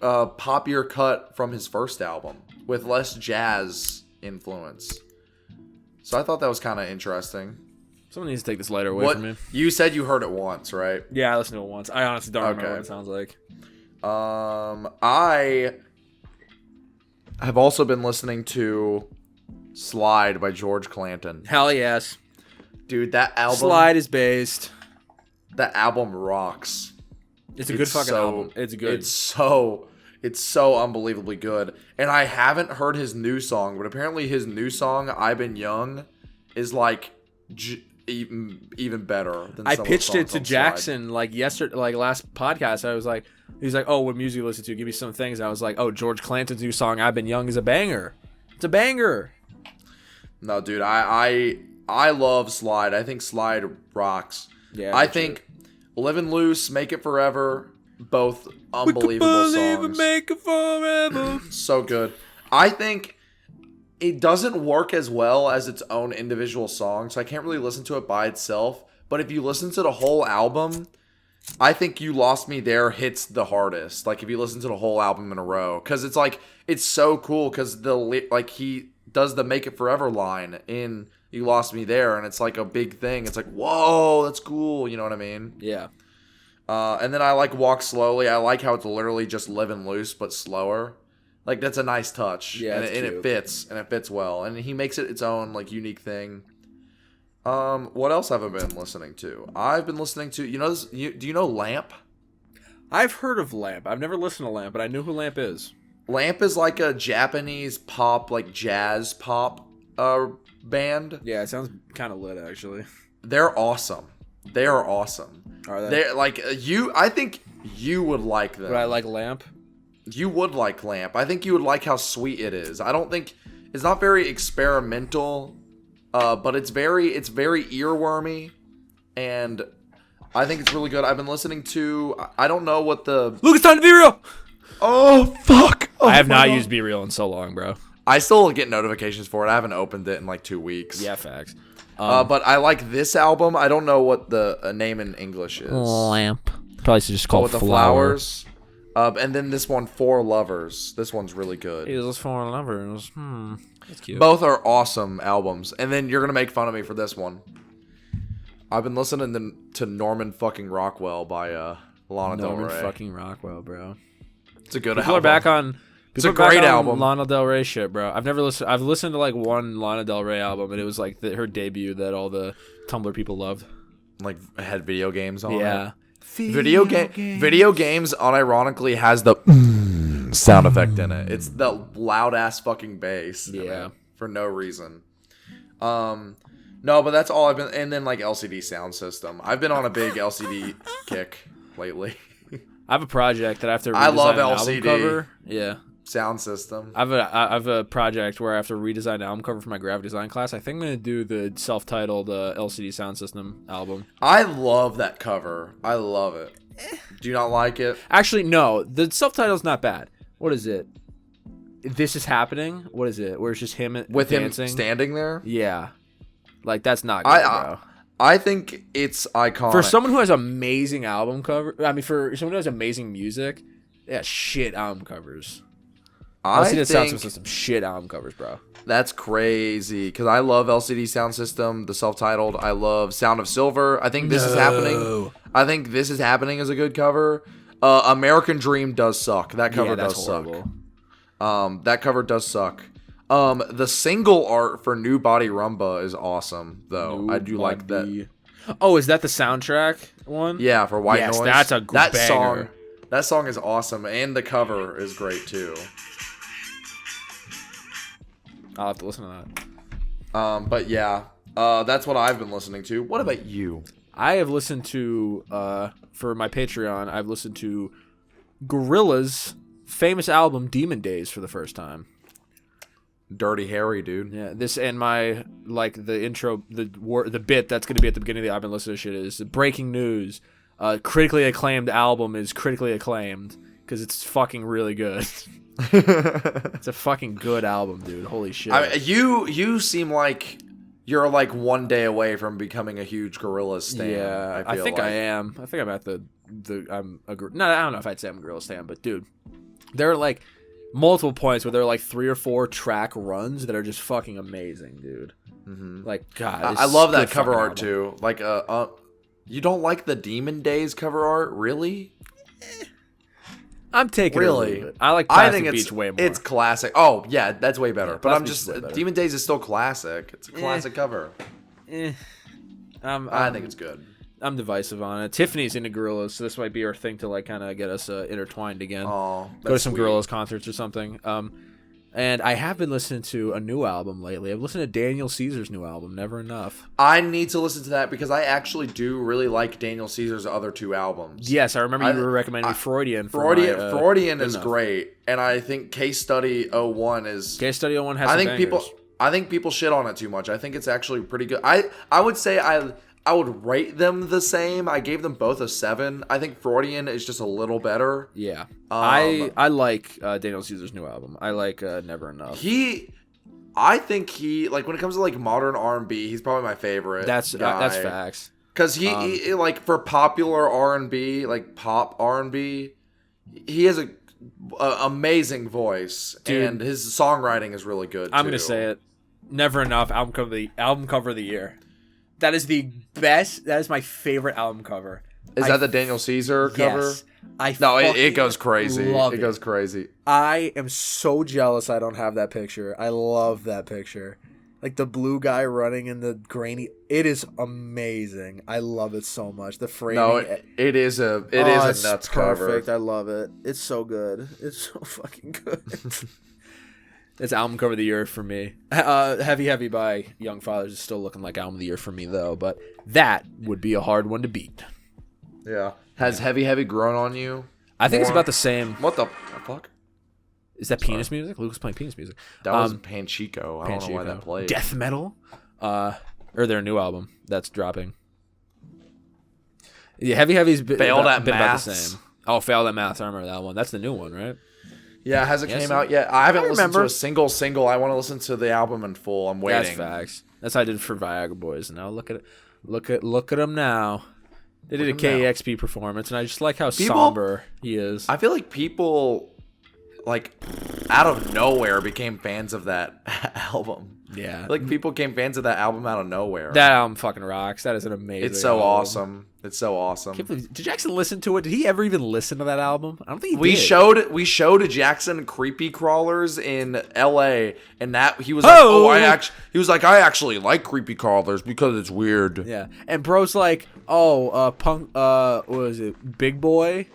poppier cut from his first album with less jazz influence. So I thought that was kind of interesting. Someone needs to take this lighter away from me. You said you heard it once, right? Yeah, I listened to it once. I honestly don't remember Okay. what it sounds like. I have also been listening to Slide by George Clanton. Hell yes. Dude, that album Slide is based. That album rocks. It's a good fucking album. It's good. It's so unbelievably good. And I haven't heard his new song, but apparently his new song, I've Been Young, is like even better than I some of the pitched it songs to on Slide. Jackson like yesterday, like last podcast. I was like, he's like, oh, what music you listen to? Give me some things. I was like, oh, George Clanton's new song, I've Been Young, is a banger. It's a banger. No, dude, I love Slide. I think Slide rocks. Yeah, I think Living Loose, Make It Forever, both unbelievable songs. Make it forever. So good. I think it doesn't work as well as its own individual song, so I can't really listen to it by itself. But if you listen to the whole album, I think You Lost Me There hits the hardest. Like if you listen to the whole album in a row, because it's like it's so cool because he does the Make It Forever line in You Lost Me There, and it's like a big thing. It's like, whoa, that's cool. You know what I mean? Yeah. And then I like Walk Slowly. I like how it's literally just Living Loose but slower. Like that's a nice touch. Yeah, and, it's and cute. it fits, and it fits well. And he makes it its own like unique thing. What else have I been listening to? I've been listening to do you know Lamp? I've heard of Lamp. I've never listened to Lamp, but I know who Lamp is. Lamp is like a Japanese pop, like jazz pop band. Yeah, it sounds kind of lit, actually. They're awesome. They are awesome. Are they? They're like I think you would like them. Would I like Lamp? You would like Lamp. I think you would like how sweet it is. I don't think it's not very experimental, but it's very earwormy, and I think it's really good. I've been listening to. I don't know what the. Lucas, time to be real. Oh fuck! Oh, I have my not God. used Be Real in so long, bro. I still get notifications for it. I haven't opened it in like 2 weeks. Yeah, facts. But I like this album. I don't know what the name in English is. Lamp. Probably should just call With it the flowers. And then this one, For Lovers. This one's really good. Is for lovers. That's cute. Both are awesome albums. And then you're gonna make fun of me for this one. I've been listening to Norman fucking Rockwell by Lana Del Norman Rey. fucking Rockwell, bro. It's a good People album. are back on. It's a people are back great on album. Lana Del Rey shit, bro. I've never listened. I've listened to like one Lana Del Rey album, and it was like her debut that all the Tumblr people loved. Like had video games on it. Yeah. Video games unironically has the sound effect in it. It's the loud ass fucking bass. in Yeah. it for no reason. No, but that's all I've been. And then like LCD Sound System. I've been on a big LCD kick lately. I have a project that I have to redesign I love an album LCD. cover. Yeah. Sound System. I have a project where I have to redesign an album cover for my graphic design class. I think I'm gonna do the self-titled LCD Sound System album. I love that cover. I love it. Do you not like it? Actually, no. The self-title's not bad. What is it? This Is Happening? What is it? Where it's just him With dancing? him standing there? Yeah. Like, that's not good, bro. I think it's iconic. For someone who has amazing album cover, I mean, for someone who has amazing music, yeah, shit album covers. I LCD Sound think System, shit album covers, bro. that's crazy because I love LCD Sound System, the self-titled. I love Sound of Silver. I think This Is Happening. I think This Is Happening is a good cover. American Dream does suck. That cover that's does horrible. suck. That cover does suck. The single art for New Body Rumba is awesome, though. I do like that. Oh, is that the soundtrack one? Yeah, for White Yes, Noise. that's a that banger. That song is awesome, and the cover is great too. I'll have to listen to that. But yeah, that's what I've been listening to. What about you? I have listened to, for my Patreon, I've listened to Gorillaz' famous album Demon Days for the first time. Dirty Harry, dude. Yeah, this and my, like, the intro, the bit that's going to be at the beginning of the I've been listening to shit is breaking news. Critically acclaimed album is critically acclaimed because it's fucking really good. It's a fucking good album, dude. Holy shit. You seem like you're like one day away from becoming a huge Gorillaz stan. Yeah, I think I am. I think I'm at the no, I don't know if I'd say I'm a Gorillaz stan, but dude, there are like multiple points where there are like 3 or 4 track runs that are just fucking amazing, dude. Mm-hmm. Like, God, I love that good cover fucking art album. too. Like, you don't like the Demon Days cover art, really? I'm taking it a Really? little bit. I like I Plastic think Beach way more. it's classic. Oh yeah, that's way better. Yeah, but I'm Plastic just Beach is way better. Demon Days is still classic. It's a classic cover. I think it's good. I'm divisive on it. Tiffany's into Gorillaz, so this might be our thing to like kind of get us intertwined again. Oh, Go to some Gorillaz concerts or something. And I have been listening to a new album lately. I've listened to Daniel Caesar's new album, Never Enough. I need to listen to that because I actually do really like Daniel Caesar's other 2 albums. Yes, I remember you were recommending Freudian. Freudian is Enough. great, and I think Case Study 01 is. Case Study 01 has I some think bangers. people shit on it too much. I think it's actually pretty good. I would say I would rate them the same. I gave them both a 7. I think Freudian is just a little better. Yeah. I like Daniel Caesar's new album. I like Never Enough. I think he like when it comes to like modern R&B, he's probably my favorite. That's facts. Because he like for popular R&B, like pop R&B, he has a amazing voice, Dude. and his songwriting is really good. I'm gonna say it. Never Enough album cover of the year. That is the best. That is my favorite album cover. Is that the Daniel Caesar cover? Yes. It goes crazy. Love it goes crazy. I am so jealous I don't have that picture. I love that picture. Like the blue guy running in the grainy. It is amazing. I love it so much. The framing. No, it is a it's nuts perfect. cover. I love it. It's so good. It's so fucking good. It's album cover of the year for me. Heavy Heavy by Young Fathers is still looking like album of the year for me though, but that would be a hard one to beat. Yeah. Has Heavy Heavy grown on you? I think it's More? about the same. What the fuck? Is that penis music? Lucas playing penis music. That was Panchico. I don't know why that played. Death metal, or their new album that's dropping. Yeah, Heavy Heavy's been Failed about at the Maths. same. Oh, Failed at Maths. I remember that one. That's the new one, right? Yeah, has it Yes. came out yet? I haven't listened to remember. a single. I want to listen to the album in full. I'm waiting. That's facts. That's how I did for Viagra Boys. And now look at it. Look at them now. They did a Look at 'em now. KEXP performance, and I just like how People- somber he is. I feel like people, like, out of nowhere became fans of that album. Yeah, Like, people became fans of that album out of nowhere. that album fucking rocks. That is an amazing. It's so album. awesome. It's so awesome. Can't believe- Did Jackson listen to it? Did he ever even listen to that album? I don't think he We did. showed Jackson Creepy Crawlers in L.A. and that he was Oh! like, I actually like Creepy Crawlers because it's weird. Yeah, and bro's like, punk. What was it? Big Boy.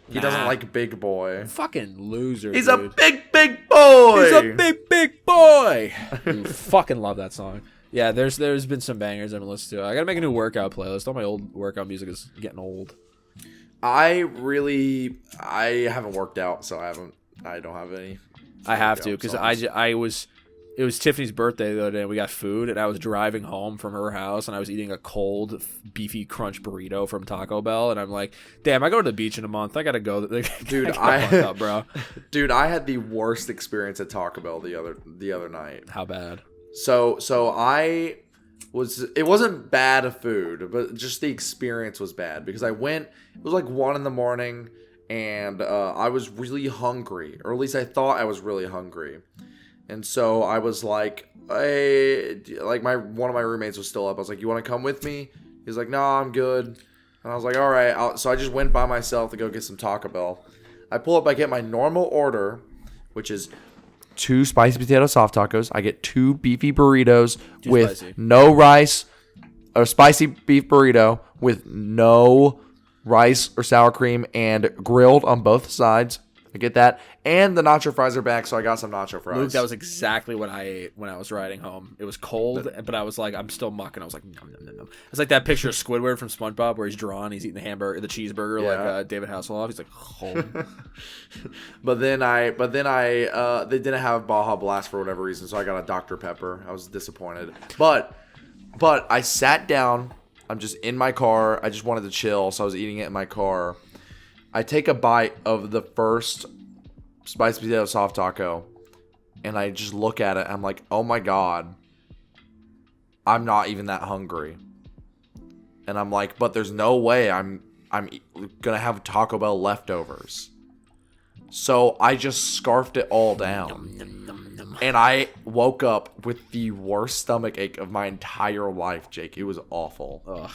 He doesn't like Big Boy. Fucking loser. He's dude. a big boy. He's a big boy. You fucking love that song. Yeah, there's been some bangers I've been listening to. I gotta make a new workout playlist. All my old workout music is getting old. I haven't worked out, so I don't have any. I have to workout because songs. it was Tiffany's birthday the other day, and we got food, and I was driving home from her house, and I was eating a cold, beefy crunch burrito from Taco Bell, and I'm like, damn, I go to the beach in a month. I gotta go. Dude, I fucked up, bro. Dude, I had the worst experience at Taco Bell the other night. How bad? So it wasn't bad food, but just the experience was bad because it was like 1 a.m. and I was really hungry, or at least I thought I was really hungry. And so I was like, hey, like one of my roommates was still up. I was like, you want to come with me? He's like, no, I'm good. And I was like, all right. So I just went by myself to go get some Taco Bell. I pull up, I get my normal order, which is 2 spicy potato soft tacos. I get 2 beefy burritos with spicy. no rice, or spicy beef burrito with no rice or sour cream and grilled on both sides. I get that. And the nacho fries are back, so I got some nacho fries. Luke, that was exactly what I ate when I was riding home. It was cold, but I was like, I'm still mucking. I was like, nom, nom, nom, nom. It's like that picture of Squidward from SpongeBob where he's drawn, he's eating the cheeseburger Yeah. like David Hasselhoff. He's like, oh. But then I they didn't have Baja Blast for whatever reason, so I got a Dr. Pepper. I was disappointed. But I sat down. I'm just in my car. I just wanted to chill, so I was eating it in my car. I take a bite of the first spicy potato soft taco, and I just look at it. I'm like, oh my god, I'm not even that hungry. And I'm like, but there's no way I'm gonna have Taco Bell leftovers. So I just scarfed it all down. And I woke up with the worst stomach ache of my entire life, Jake. It was awful. Ugh.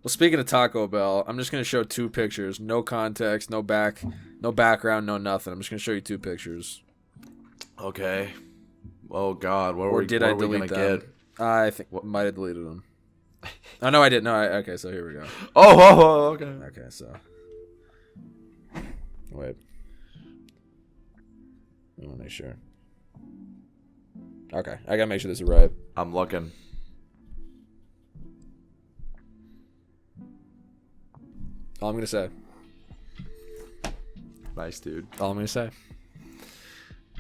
Well, speaking of Taco Bell, I'm just gonna show 2 pictures. No context, no background, no nothing. I'm just gonna show you 2 pictures. Okay. Oh God, what Or are did we I gonna delete them? get? I think might have deleted them. Oh no, I didn't. No, okay. So here we go. Oh, okay. Okay, so wait. I want to make sure. Okay, I gotta make sure this is right. I'm looking. All I'm gonna say. Nice, dude. All I'm gonna say.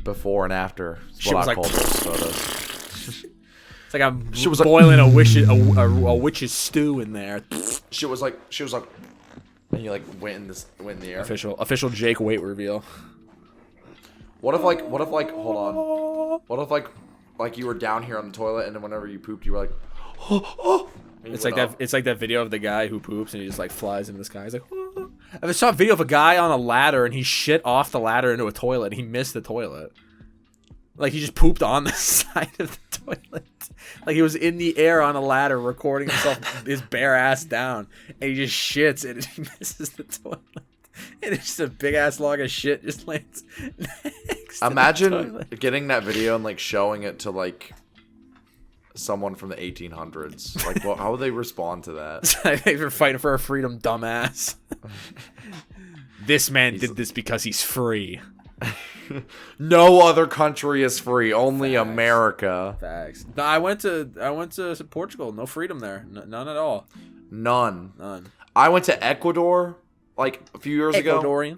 Before and after. That's Shit what was I like- call those photos. It's like I'm She was like- boiling a witch's stew in there. She was like, and you like went in the air. Official Jake weight reveal. What if like, hold on. What if like you were down here on the toilet, and then whenever you pooped, you were like, and you It's like went that. up. It's like that video of the guy who poops and he just like flies in the sky. He's like, "Whoa." I saw a video of a guy on a ladder and he shit off the ladder into a toilet. And he missed the toilet. Like he just pooped on the side of the toilet. Like he was in the air on a ladder recording himself his bare ass down, and he just shits and he misses the toilet. And it's just a big ass log of shit just lands next to the Imagine toilet. getting that video and like showing it to like someone from the 1800s. Like, how would they respond to that? They were fighting for our freedom, dumbass. This man did this because he's free. No other country is free, only America. Facts. No, I went to Portugal. No freedom there. None at all. None. None. I went to Ecuador like a few years ago. Ecuadorian.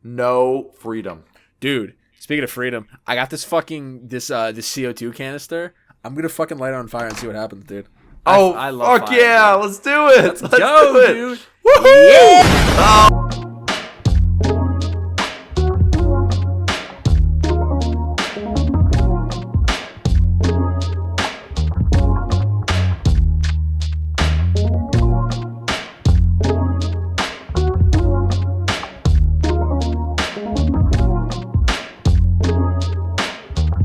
No freedom. Dude, speaking of freedom, I got this CO2 canister. I'm gonna fucking light it on fire and see what happens, dude. Oh, I love fuck fire, yeah, dude. let's do it. Let's Go, do it. dude. Woohoo! Yeah.